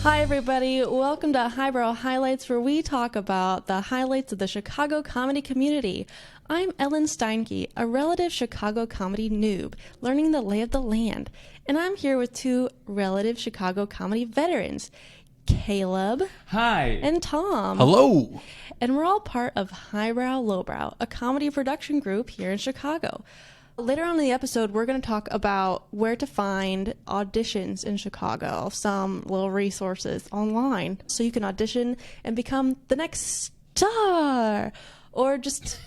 Hi, everybody. Welcome to Highbrow Highlights, where we talk about the highlights of the Chicago comedy community. I'm Ellen Steinke, a relative Chicago comedy noob, learning the lay of the land. And I'm here with two relative Chicago comedy veterans, Caleb. Hi. And Tom. Hello. And we're all part of Highbrow Lowbrow, a comedy production group here in Chicago. Later on in the episode, we're going to talk about where to find auditions in Chicago, some little resources online so you can audition and become the next star, or just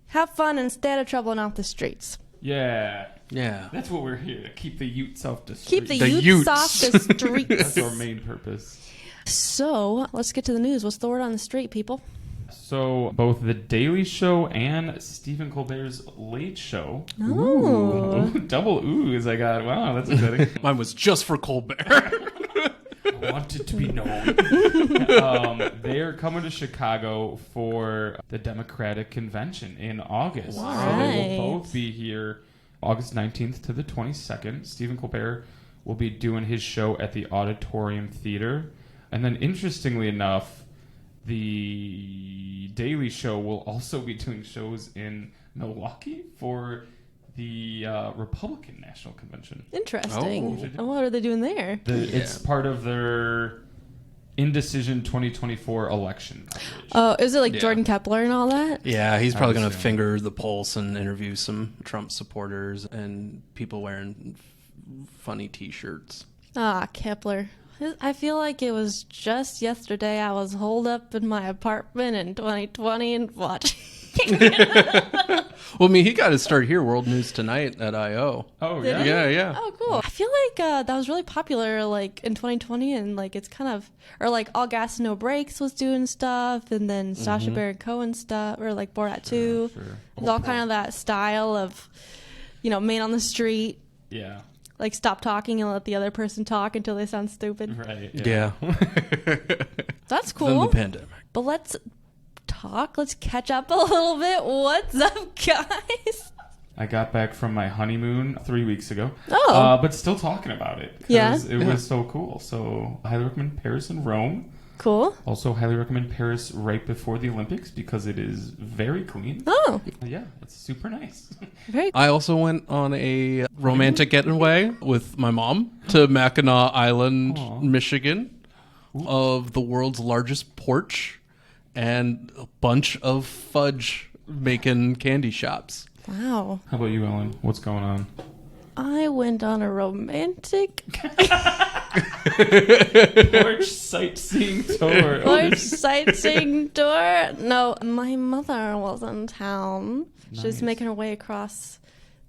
have fun and stay out of trouble and off the streets. Yeah. Yeah. That's what we're here to keep the Utes off the streets. Keep the youths off the streets. That's our main purpose. So, let's get to the news. What's the word on the street, people? So, both The Daily Show and Stephen Colbert's Late Show. Oh. Ooh, double oohs I got. Wow, that's exciting. Mine was just for Colbert. I want it to be known. They are coming to Chicago for the Democratic Convention in August. Wow. So they will Right. both be here August 19th to the 22nd. Stephen Colbert will be doing his show at the Auditorium Theater. And then, interestingly enough, the Daily Show will also be doing shows in Milwaukee for the Republican National Convention. Interesting. Oh. And what are they doing there? It's part of their Indecision 2024 election coverage. Oh, is it like Yeah. Jordan Kepler and all that? Yeah, he's probably going to assume. finger the pulse and interview some Trump supporters and people wearing funny T-shirts. Ah, Kepler. I feel like it was just yesterday I was holed up in my apartment in 2020 and watching. Well, I mean, he got his start here, World News Tonight at I.O. Oh, Did yeah? he? Yeah. Oh, cool. I feel like that was really popular, like, in 2020, and, like, it's kind of, or, like, All Gas, No Breaks was doing stuff, and then Sacha Baron Cohen stuff, or, like, Borat 2. Sure. It's all kind of that style of, you know, man on the street, Yeah. like, stop talking and let the other person talk until they sound stupid. Right. Yeah. That's Then cool. the pandemic. But let's catch up a little bit. What's up, guys? I got back from my honeymoon 3 weeks ago. Oh. But still talking about it. 'Cause Yeah? it was so cool. So I highly recommend Paris and Rome. Cool. Also highly recommend Paris right before the Olympics because it is very clean. Oh, Yeah, it's super nice. very cool. I also went on a romantic getaway with my mom to Mackinac Island, Aw. Michigan, of the world's largest porch and a bunch of fudge making candy shops. Wow. How about you, Ellen? What's going on? I went on a romantic Porch sightseeing tour. porch sightseeing tour. No, my mother was in town. She's Nice. making her way across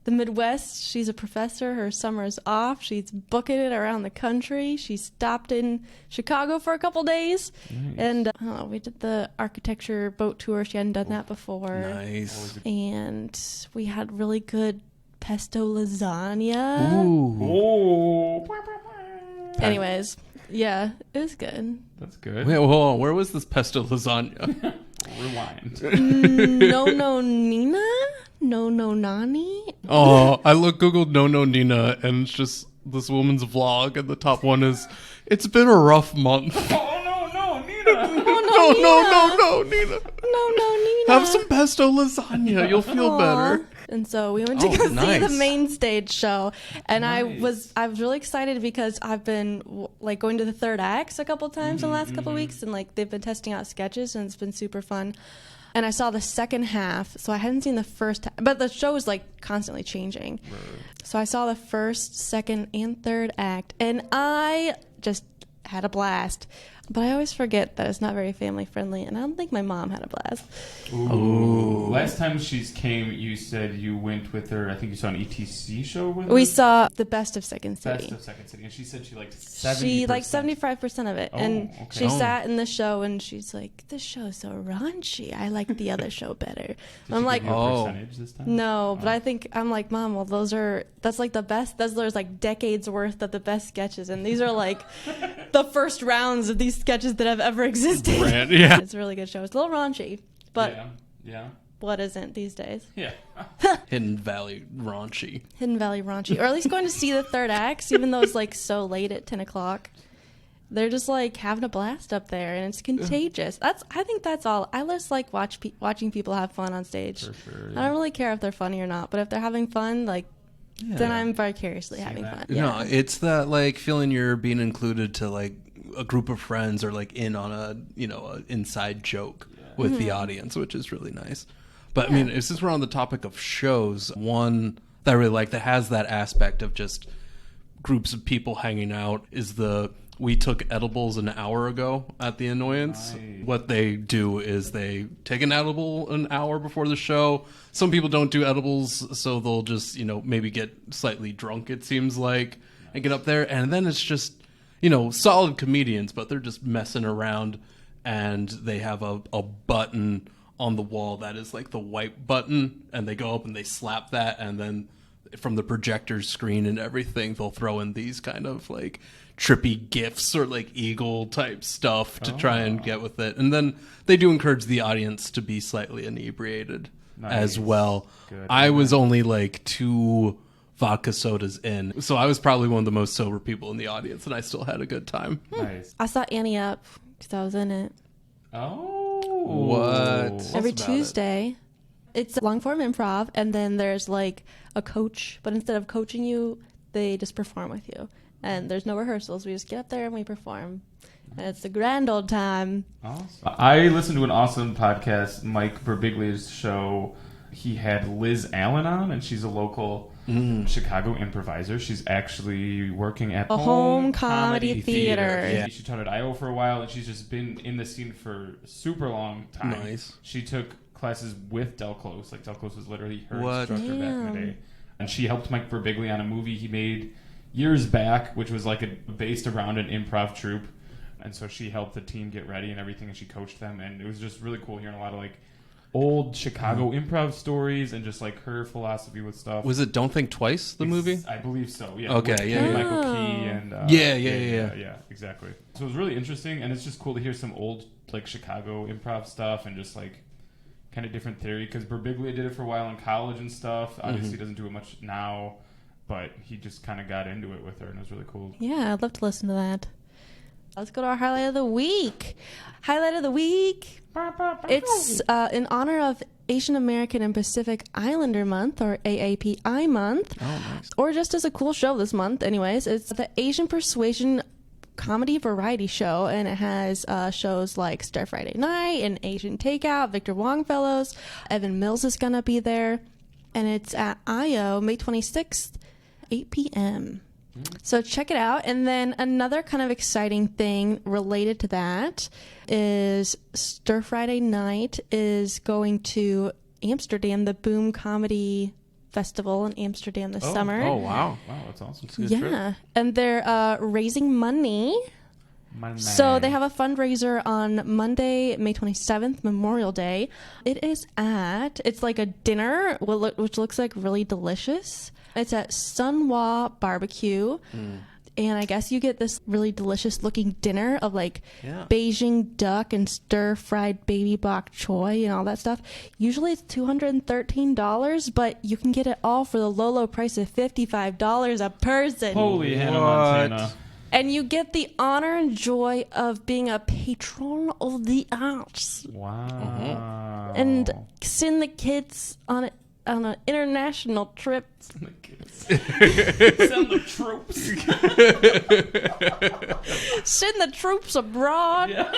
the Midwest. She's a professor. Her summer's off. She's booking it around the country. She stopped in Chicago for a couple days. Nice. And I don't know, we did the architecture boat tour. She hadn't done that before. Nice. And we had really good pesto lasagna. Ooh. Oh. Anyways, yeah, it was good. That's good. Wait, hold on. Where was this pesto lasagna? Rewind. No Nina? No Nani? Oh, I Googled No Nina, and it's just this woman's vlog, and the top one is, "It's been a rough month." Oh, no, Nina. Oh, No, Nina. No Nina. Have some pesto lasagna. You'll feel Aw. better. And so we went to Oh, go see nice. the Mainstage show, and Nice. I was really excited because I've been like going to the third acts a couple times in the last couple weeks, and like they've been testing out sketches, and it's been super fun. And I saw the second half, so I hadn't seen the first half, but the show was like constantly changing. So I saw the first, second, and third act, and I just had a blast. But I always forget that it's not very family friendly, and I don't think my mom had a blast. Ooh. Last time she came, you said you went with her. I think you saw an ETC show with her. We saw the best of Second City. Best of Second City, and she said she liked 70%. She liked 75% of it, Oh, and okay. she Oh. sat in the show, and she's like, "This show is so raunchy. I like the other show better." Did I'm she like, give you a Oh. percentage this time? "No," but Oh. I think I'm like, "Mom, well, that's like the best. There's like decades worth of the best sketches, and these are like the first rounds of these sketches that have ever existed." Brand, yeah. It's a really good show. It's a little raunchy, but Yeah. what isn't these days? Yeah. Hidden Valley raunchy. Hidden Valley raunchy, or at least going to see the third acts, even though it's like so late at 10 o'clock. They're just like having a blast up there, and it's contagious. I think that's all. I just like watching people have fun on stage. For sure, I don't really care if they're funny or not, but if they're having fun, like, then I'm vicariously See having that? fun. No, it's that like feeling you're being included to like a group of friends or like in on a inside joke with the audience, which is really nice. But I mean, since we're on the topic of shows, one that I really like that has that aspect of just groups of people hanging out is we took edibles an hour ago at the Annoyance. Nice. What they do is they take an edible an hour before the show. Some people don't do edibles, so they'll just, maybe get slightly drunk, it seems like, and get up there. And then it's just, solid comedians, but they're just messing around. And they have a button on the wall that is like the white button. And they go up and they slap that. And then from the projector screen and everything, they'll throw in these kind of like trippy gifs or like eagle type stuff to try and get with it. And then they do encourage the audience to be slightly inebriated as well. Good. I was only like 2 vodka sodas in, so I was probably one of the most sober people in the audience, and I still had a good time. Nice. I saw Annie Up because I was in it. Oh. What? Every about Tuesday. It's long form improv, and then there's like a coach, but instead of coaching you, they just perform with you. And there's no rehearsals. We just get up there and we perform. And it's a grand old time. Awesome. I listened to an awesome podcast, Mike Birbiglia's show. He had Liz Allen on, and she's a local Chicago improviser. She's actually working at A home comedy theater. Yeah. She taught at IO for a while, and she's just been in the scene for a super long time. Nice. She took classes with Del Close. Like, Del Close was literally her What? instructor back in the Damn. day. And she helped Mike Birbiglia on a movie he made years back, which was like based around an improv troupe. And so she helped the team get ready and everything, and she coached them. And it was just really cool hearing a lot of like old Chicago improv stories and just like her philosophy with stuff. Was it Don't Think Twice, the movie? I believe so. Yeah. Okay, With yeah, yeah. Michael Key and Yeah, exactly. So it was really interesting, and it's just cool to hear some old like Chicago improv stuff and just like kind of different theory, because Birbiglia did it for a while in college and stuff. Obviously, doesn't do it much now, but he just kind of got into it with her, and it was really cool. Yeah, I'd love to listen to that. Let's go to our highlight of the week. Highlight of the week. It's in honor of Asian American and Pacific Islander Month, or AAPI Month. Oh, nice. Or just as a cool show this month, anyways. It's the Asian Persuasion comedy variety show, and it has shows like Stir Friday Night and Asian Takeout, Victor Wong Fellows. Evan Mills is going to be there. And it's at IO, May 26th, 8 p.m. So check it out. And then another kind of exciting thing related to that is Stir Friday Night is going to Amsterdam, the Boom Comedy Festival in Amsterdam this summer. Oh, wow. Wow, that's awesome. It's a good trip. Yeah. And they're raising money. So they have a fundraiser on Monday, May 27th, Memorial Day. It's like a dinner, which looks like really delicious. It's at Sunwa Barbecue. And I guess you get this really delicious looking dinner of like Beijing duck and stir fried baby bok choy and all that stuff. Usually it's $213, but you can get it all for the low price of $55 a person. Holy Hannah Montana. And you get the honor and joy of being a patron of the arts. Wow. And send the kids on an international trip. Send the troops. Send the troops abroad. Yeah.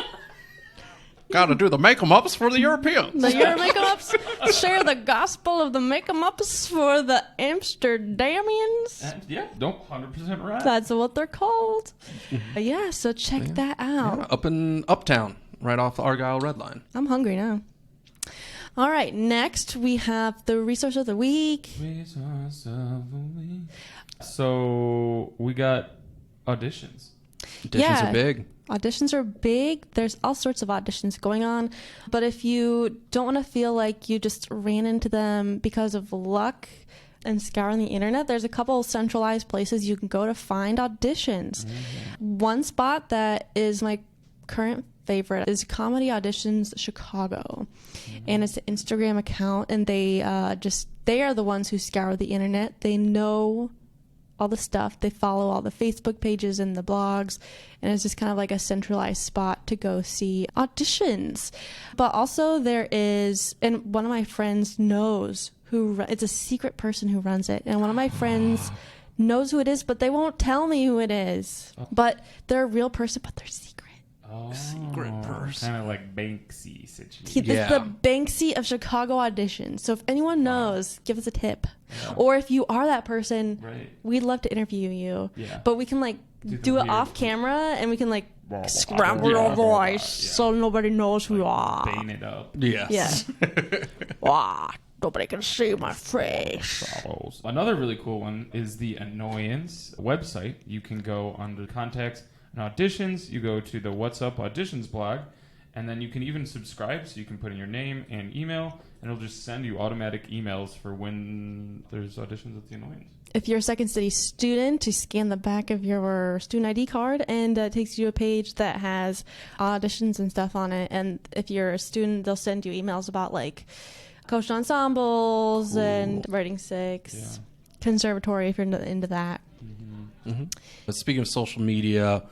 Gotta do the make-em-ups for the Europeans. The Euro make-em-ups. Share the gospel of the make-em-ups for the Amsterdamians. Yeah, 100% right. That's what they're called. Yeah, so check that out. Yeah, up in Uptown, right off the Argyle Red Line. I'm hungry now. All right, next we have the resource of the week. Resource of the week. So we got auditions. Auditions are big. Auditions are big. There's all sorts of auditions going on. But if you don't want to feel like you just ran into them because of luck and scouring the internet, there's a couple of centralized places you can go to find auditions. One spot that is my current favorite is Comedy Auditions Chicago. And it's an Instagram account, and they are the ones who scour the internet. They know all the stuff. They follow all the Facebook pages and the blogs, and it's just kind of like a centralized spot to go see auditions. But also there is, and one of my friends knows it's a secret person who runs it, and one of my friends knows who it is, but they won't tell me who it is. But they're a real person, but they're secret. Secret person. Kind of like Banksy situation. It's the Banksy of Chicago auditions. So if anyone knows, give us a tip. Yeah. Or if you are that person, we'd love to interview you. Yeah. But we can like do it off camera, and we can like scramble your voice so nobody knows who you are. Bane it up. Yes. Yeah. Wow. Nobody can see my face. Another really cool one is the Annoyance website. You can go under contacts and auditions. You go to the What's Up Auditions blog, and then you can even subscribe, so you can put in your name and email, and it'll just send you automatic emails for when there's auditions at the Annoyance. If you're a Second City student, you scan the back of your student ID card, and it takes you to a page that has auditions and stuff on it. And if you're a student, they'll send you emails about like coached ensembles and writing six, conservatory if you're into that. But speaking of social media,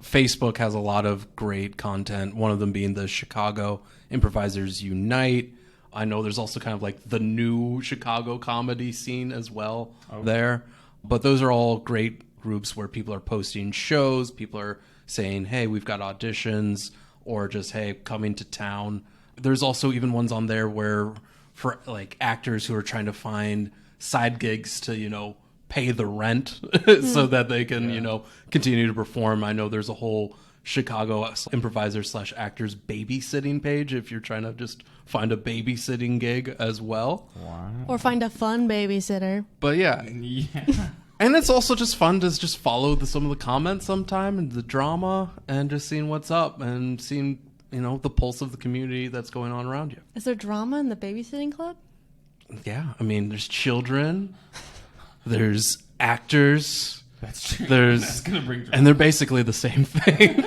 Facebook has a lot of great content, one of them being the Chicago Improvisers Unite. I know there's also kind of like the new Chicago comedy scene as well there. But those are all great groups where people are posting shows, people are saying, hey, we've got auditions, or just, hey, coming to town. There's also even ones on there where for like actors who are trying to find side gigs to, you know, pay the rent so that they can, you know, continue to perform. I know there's a whole Chicago improviser/actors babysitting page if you're trying to just find a babysitting gig as well. Wow. Or find a fun babysitter. But yeah. And it's also just fun to just follow some of the comments sometime and the drama and just seeing what's up and seeing, you know, the pulse of the community that's going on around you. Is there drama in the babysitting club? Yeah. I mean, there's children, there's actors. That's true. There's, that's gonna bring drama. And they're basically the same thing.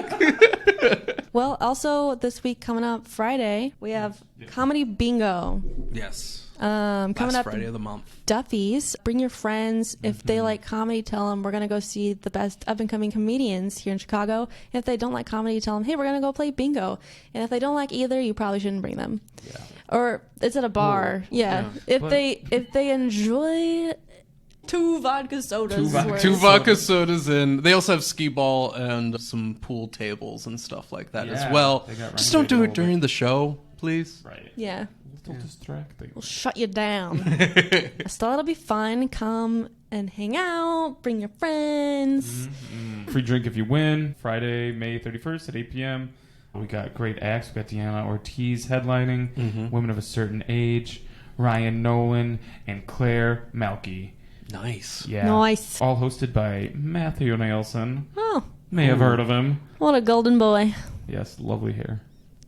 Well, also this week coming up Friday, we have Comedy Bingo. Yes. Coming up Friday of the month. Duffy's. Bring your friends. If they like comedy, tell them we're going to go see the best up-and-coming comedians here in Chicago. If they don't like comedy, tell them, hey, we're going to go play bingo. And if they don't like either, you probably shouldn't bring them. Yeah. Or it's at a bar. If they enjoy two vodka sodas. Two vodka sodas, and they also have skee ball and some pool tables and stuff like that as well. Just don't do it during the show, please. Right. Yeah. A little distracting. We'll shut you down. Still, it'll be fun. Come and hang out. Bring your friends. Free drink if you win. Friday, May 31st at 8 p.m. We got great acts. We got Deanna Ortiz headlining. Women of a Certain Age. Ryan Nolan and Claire Malky. Nice. Yeah. Nice. All hosted by Matthew Nelson. Oh. May have heard of him. What a golden boy. Yes, lovely hair.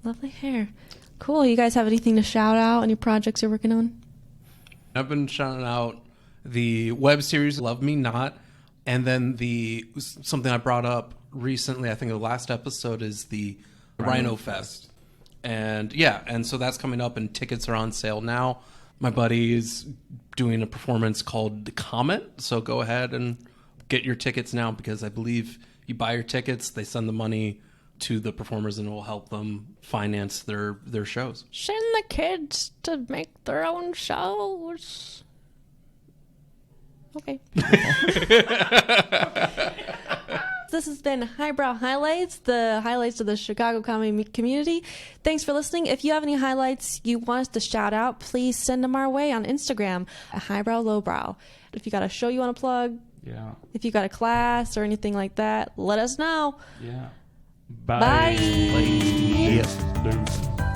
Lovely hair. Cool. You guys have anything to shout out? Any projects you're working on? I've been shouting out the web series Love Me Not, and then something I brought up recently, I think the last episode, is the Rhino Fest. And so that's coming up and tickets are on sale now. My buddy is doing a performance called The Comet, so go ahead and get your tickets now, because I believe you buy your tickets, they send the money to the performers and it will help them finance their shows. Send the kids to make their own shows. Okay. This has been Highbrow Highlights, the highlights of the Chicago comedy community. Thanks for listening. If you have any highlights you want us to shout out, please send them our way on Instagram at Highbrow Lowbrow. If you got a show you want to plug, if you got a class or anything like that, let us know. Yeah. Bye. Bye.